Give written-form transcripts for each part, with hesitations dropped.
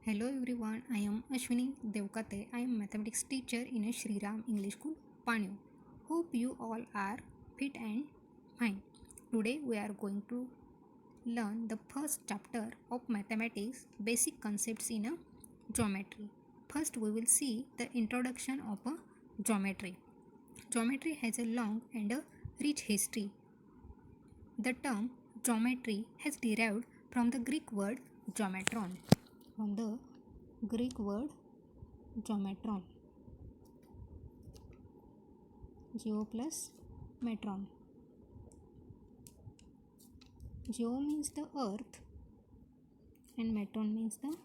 Hello everyone, I am Ashwini Devkate. I am mathematics teacher in a Shri Ram English School, Panyu. Hope you all are fit and fine. Today we are going to learn the first chapter of mathematics, basic concepts in a geometry. First we will see the introduction of a geometry. Geometry has a long and a rich history. The term geometry has derived from the Greek word geometron. From the Greek word geometron, geo plus metron. Geo means the earth and metron means the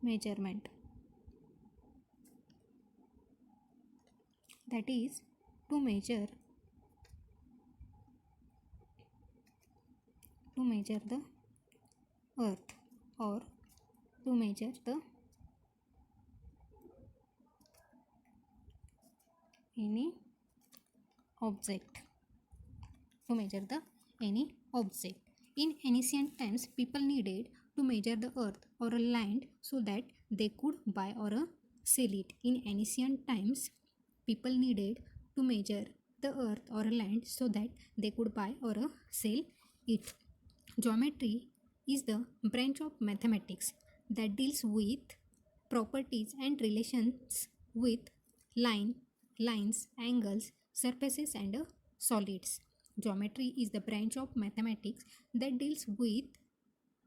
measurement. That is to measure the earth or to measure the any object. To measure the any object. In ancient times, people needed to measure the earth or a land so that they could buy or sell it. In ancient times, people needed to measure the earth or land so that they could buy or sell it. Geometry is the branch of mathematics that deals with properties and relations with lines, angles, surfaces, and solids. Geometry is the branch of mathematics that deals with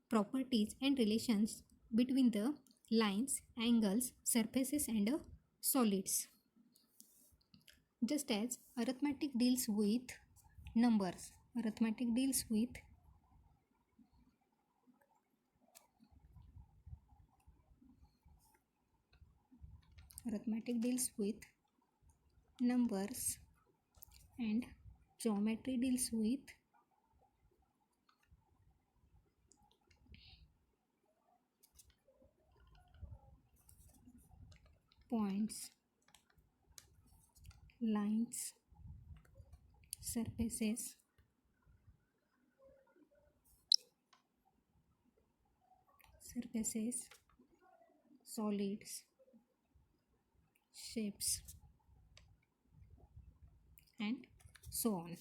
properties and relations between the lines, angles, surfaces, and solids. Just as arithmetic deals with numbers, arithmetic deals with numbers and geometry deals with points, lines, surfaces, solids, shapes, and so on.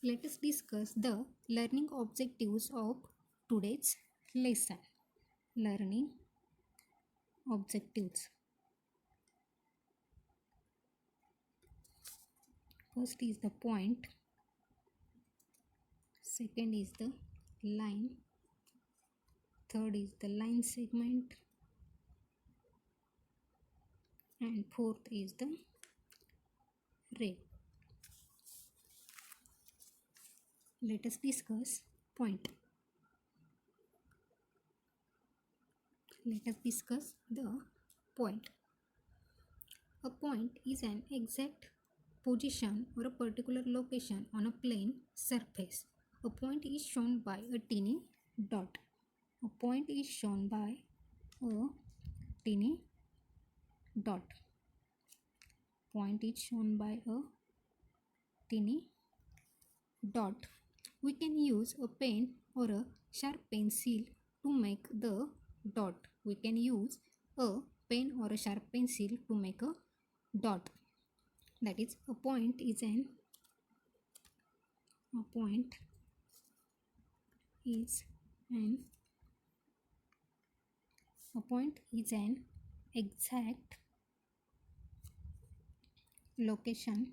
Let us discuss the learning objectives of today's lesson. Learning objectives. First is the point, second is the line, third is the line segment, and fourth is the ray. Let us discuss point. Let us discuss the point. A point is an exact position or a particular location on a plane surface. A point is shown by a tiny dot. A point is shown by a tiny dot. Point is shown by a tiny dot. We can use a pen or a sharp pencil to make the dot. We can use a pen or a sharp pencil to make a dot. That is, a point is an exact location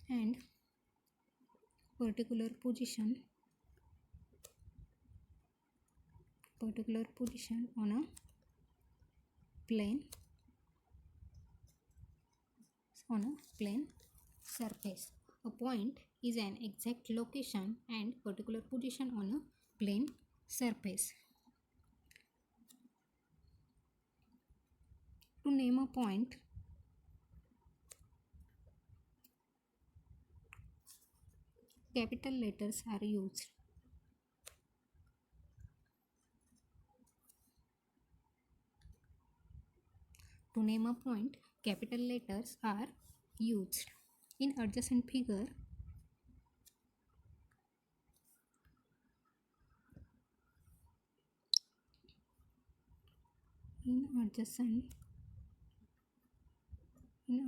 and particular position on a plane surface. A point is an exact location and particular position on a plane surface. To name a point, capital letters are used. To name a point, capital letters are used. In adjacent figure, in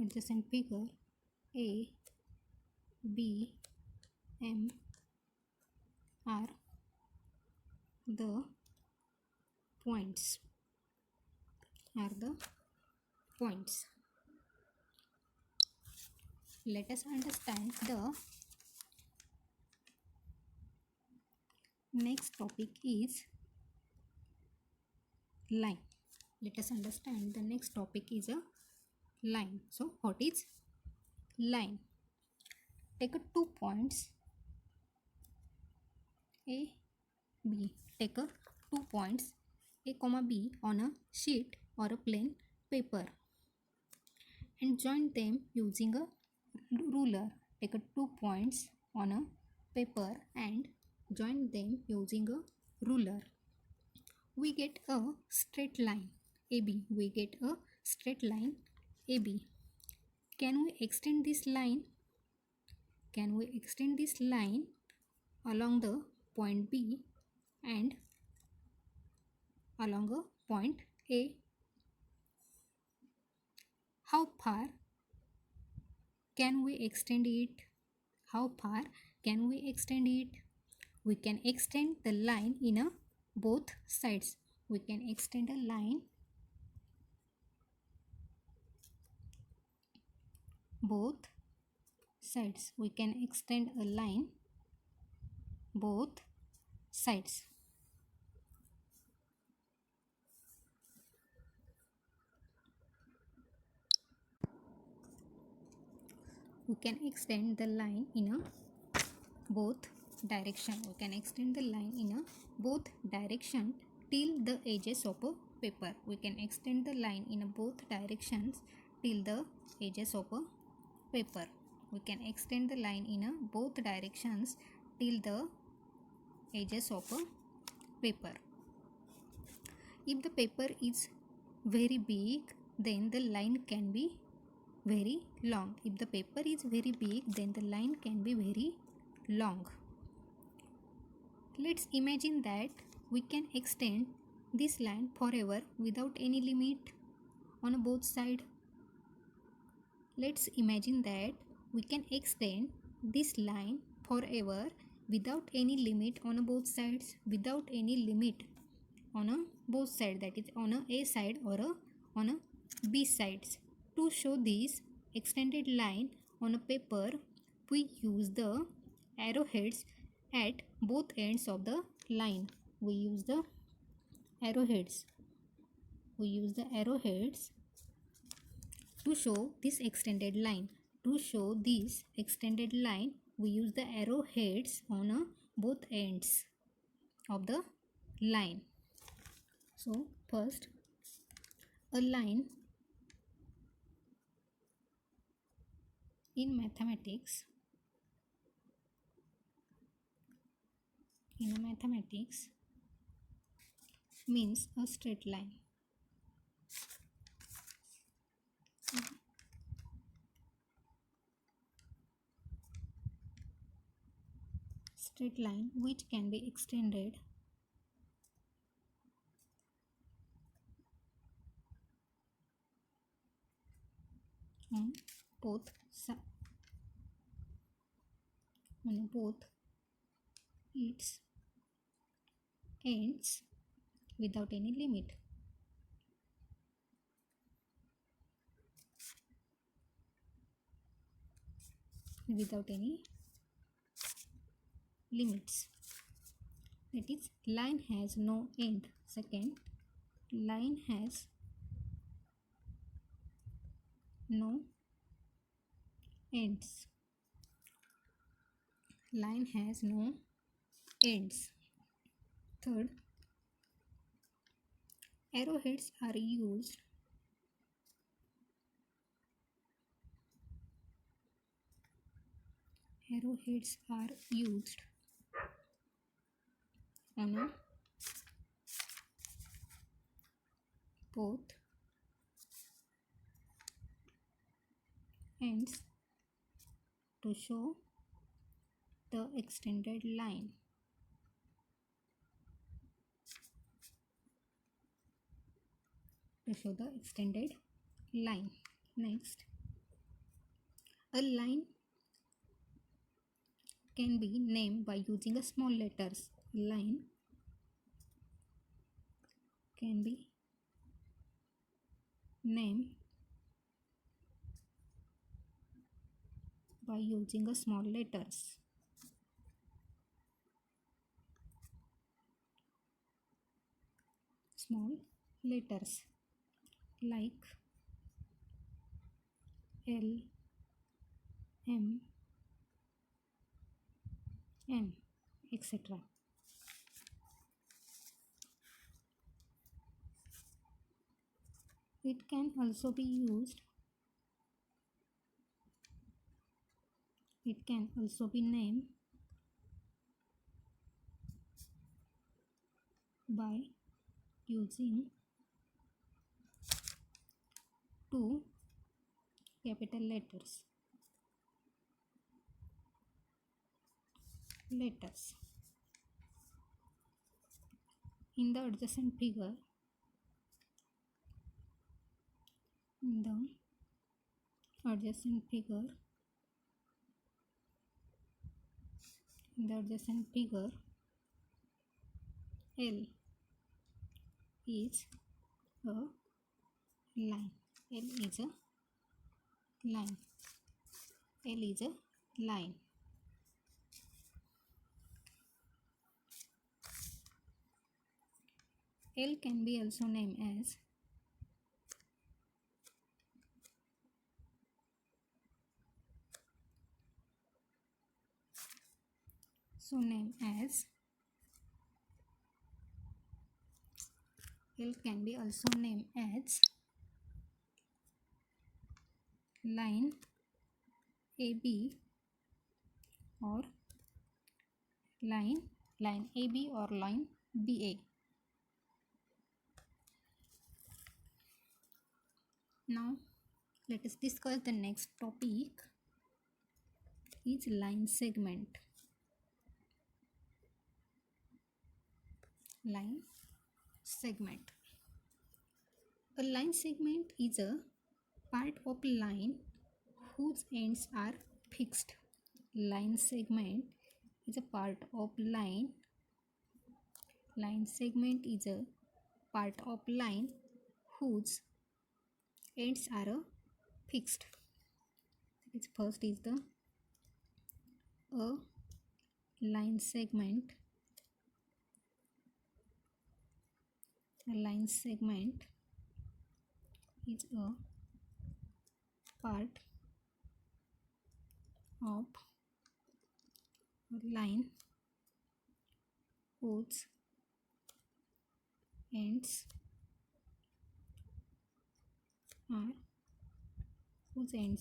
adjacent figure, A, B, M are the points. Let us understand the next topic is line. Let us understand the next topic is a line. So what is line? Take a 2 points A, B. Take a 2 points A, B on a sheet or a plain paper and join them using a ruler. Take a 2 points on a paper and join them using a ruler. We get a straight line AB. We get a straight line AB. Can we extend this line? Can we extend this line along the point B and along a point A? How far can we extend it? How far can we extend it? We can extend the line in a both sides. We can extend a line both sides. We can extend a line both sides. We can extend the line in a both direction. We can extend the line in a both direction till the edges of a paper. We can extend the line in a both directions till the edges of a paper. We can extend the line in a both directions till the edges of a paper. If the paper is very big, then the line can be very long. If the paper is very big, then the line can be very long. Let's imagine that we can extend this line forever without any limit on both sides. Let's imagine that we can extend this line forever without any limit on both sides, without any limit on both sides, that is on A side or on a B sides. To show this extended line on a paper, we use the arrowheads at both ends of the line. We use the arrowheads. To show this extended line. To show this extended line, we use the arrowheads on both ends of the line. So first, a line in mathematics means a straight line. Straight line which can be extended on both its ends without any limit. Without any limits. That is, line has no end. Second, line has no ends. Line has no ends. Third, arrowheads are used on both ends to show the extended line. to show the extended line. Next, a line can be named by using a small letters. Line can be named by using a small letters. Small letters like L, M, N, etc. It can also be used. It can also be named by using two capital letters. In the adjacent figure, L is a line. L is a line. L is a line. L can be also named as L can be also named as line AB or line AB or line BA. Now let us discuss the next topic is line segment. Line segment. A line segment is a part of line whose ends are fixed. Line segment is a part of line. Line segment is a part of line whose ends are fixed. First is the a line segment. A line segment is a part of a line whose ends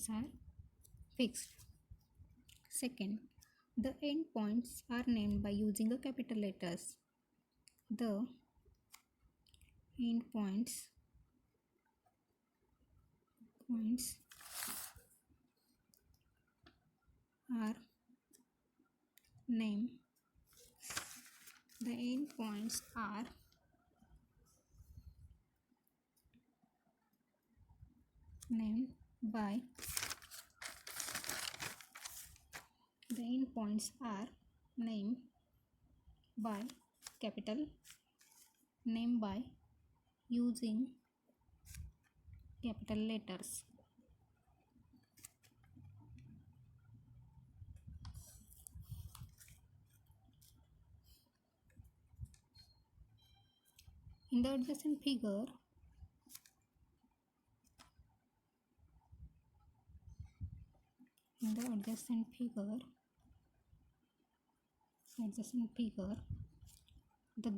are fixed. Second, the end points are named by using a capital letters. The end points are named. The end points are named by using capital letters. In the adjacent figure, the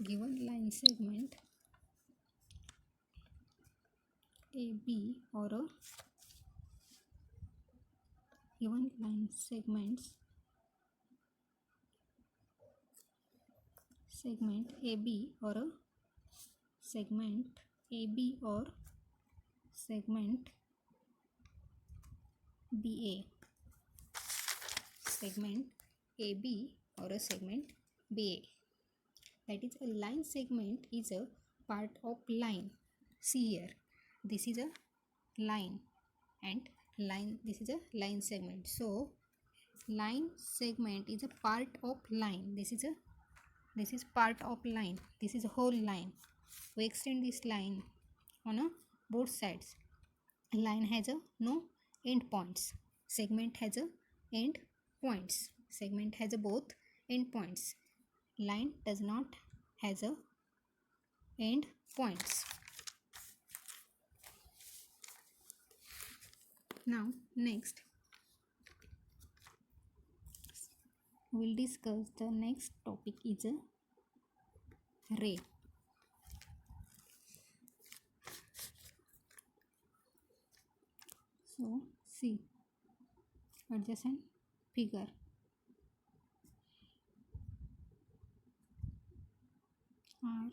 given line segment AB or a given line segment AB or a segment AB or segment BA, segment AB or a segment BA. That is, a line segment is a part of line. See here, this is a line and line, this is a line segment. So line segment is a part of line. This is part of line. This is a whole line. We extend this line on a both sides. Line has a no end points. Segment has a end points. Segment has a both end points. Line does not has a end points. Now next we'll discuss the next topic is a ray. So see adjacent figure. R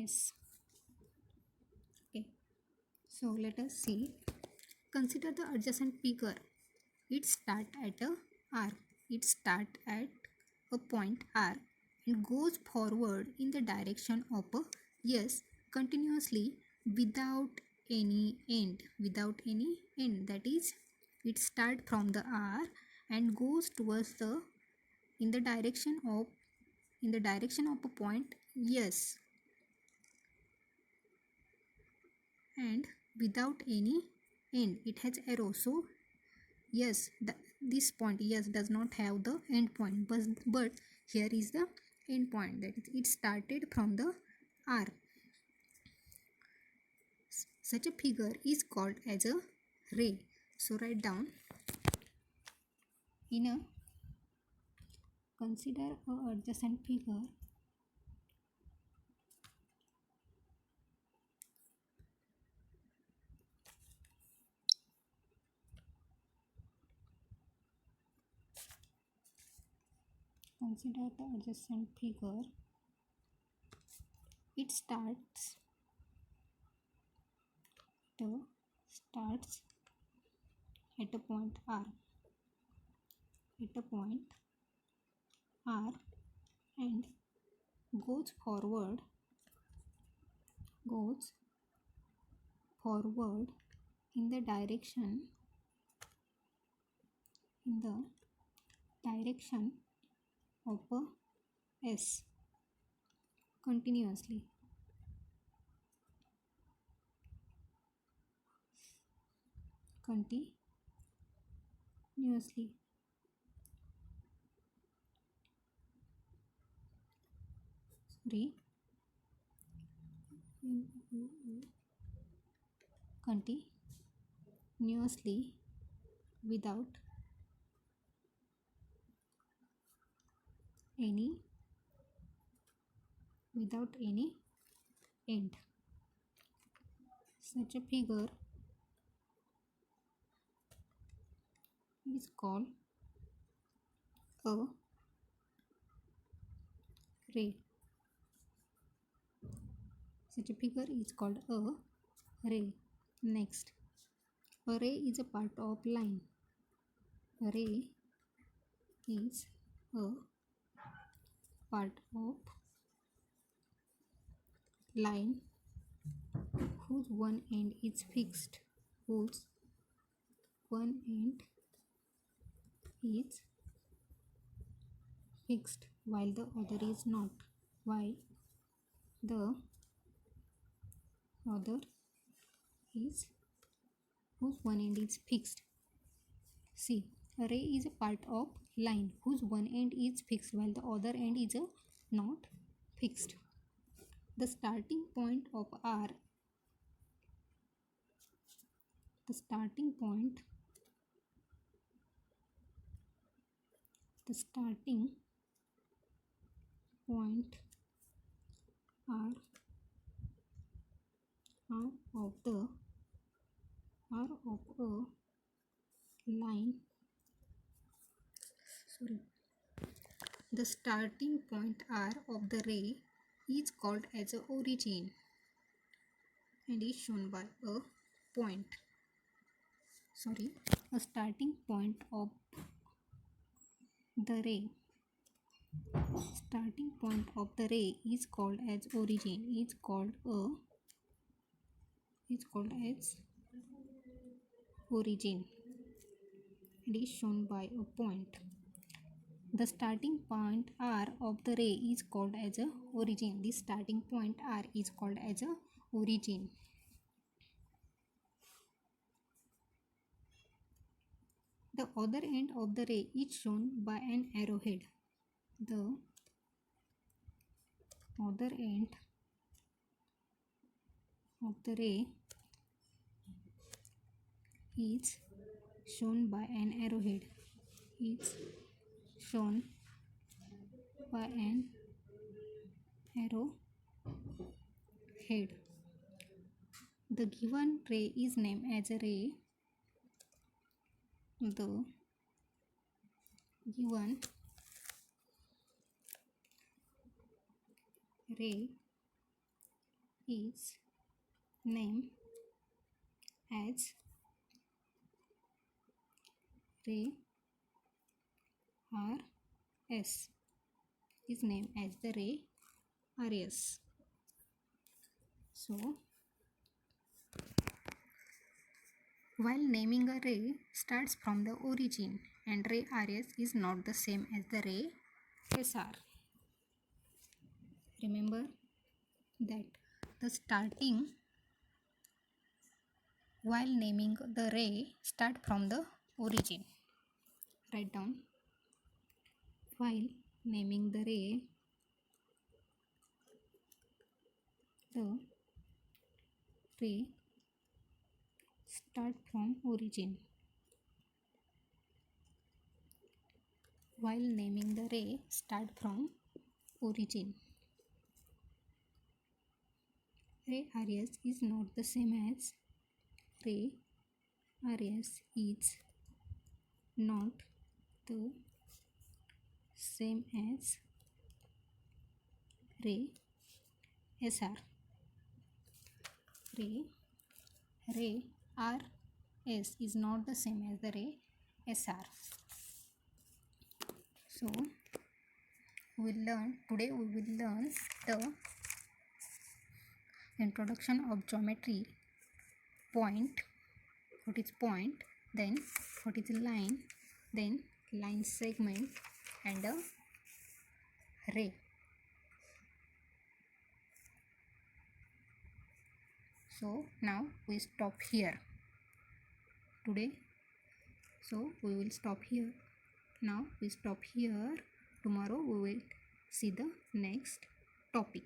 S. Okay. So let us see. Consider the adjacent figure. It start at a R. It start at a point R and goes forward in the direction of a S continuously without any end. Without any end. That is, it start from the R and goes towards the in the direction of a point S and without any end. It has arrow. So yes, this point yes does not have the end point, but here is the end point. That is, it started from the R. Such a figure is called as a ray. So write down, in a consider a adjacent figure. Consider the adjacent figure. It starts at a point R. At a point R and goes forward in the direction of a S continuously. Continuously without any end. Such a figure is called a ray. Such a figure is called a ray. Next, a ray is a part of line. A ray is a part of line whose one end is fixed. Whose one end is fixed while the other is not. While the other is whose one end is fixed. See, a ray is a part of line whose one end is fixed while the other end is not fixed. The starting point of R, the starting point R of a line, the starting point R of the ray is called as a origin and is shown by a point. a starting point of the ray. Starting point of the ray is called as origin. Is called as origin. It is shown by a point. The starting point R of the ray is called as a origin. The starting point R is called as a origin. The other end of the ray is shown by an arrowhead. The other end of the ray is shown by an arrowhead. Is shown by an arrowhead. The given ray is named as a ray. The given ray is named as ray RS. Is named as the ray RS. So, while naming a ray starts from the origin, and ray RS is not the same as the ray SR. Remember that the starting while naming the ray start from the origin. Write down. While naming the ray, the ray start from origin. While naming the ray start from origin. Ray RS is not the same as ray RS is not the same as ray SR. Ray RS is not the same as the ray SR. So today we will learn the introduction of geometry, point, what is point, then what is line, then line segment and a ray. So now we stop here today. So we will stop here. Now we stop here. Tomorrow we will see the next topic.